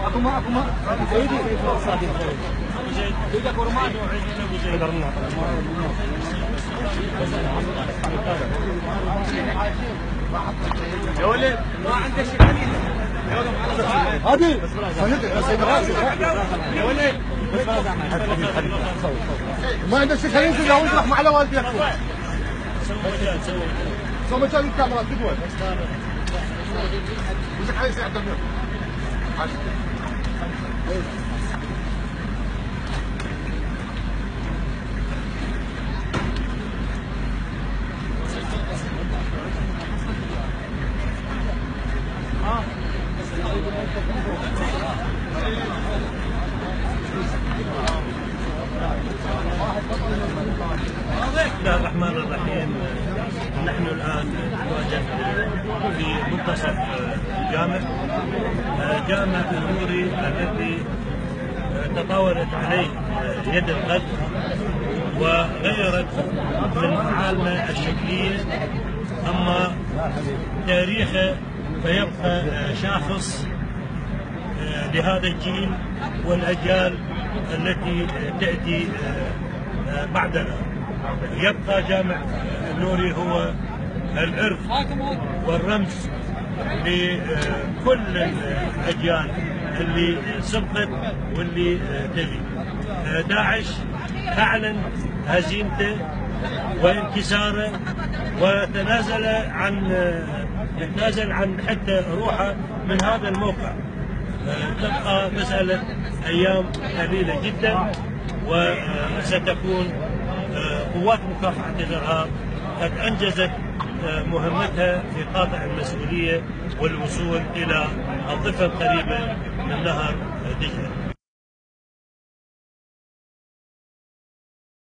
يا ولد ما عندك شيء هادي يا ولد ما عندك شيء خلينا ننزل لو نروح مع والديك سوي مجال الكاميرا تدور وزك علي سي عبد المنعم بسم الله الرحمن الرحيم. نحن الآن نتواجد في منتصف الجامع النوري الذي تطاولت عليه يد القدر وغيرت من معالمه الشكلية، أما تاريخه فيبقى شاخص لهذا الجيل والأجيال التي تأتي بعدنا. يبقى جامع النوري هو الإرث والرمز لكل الأجيال اللي سبقت واللي تلي. داعش أعلن هزيمته وانكساره وتنازل عن حتى روحه من هذا الموقع. تبقى مسألة أيام قليلة جدا وستكون قوات مكافحة الإرهاب قد أنجزت مهمتها في قاطع المسؤولية والوصول إلى الضفة القريبة من نهر دجلة.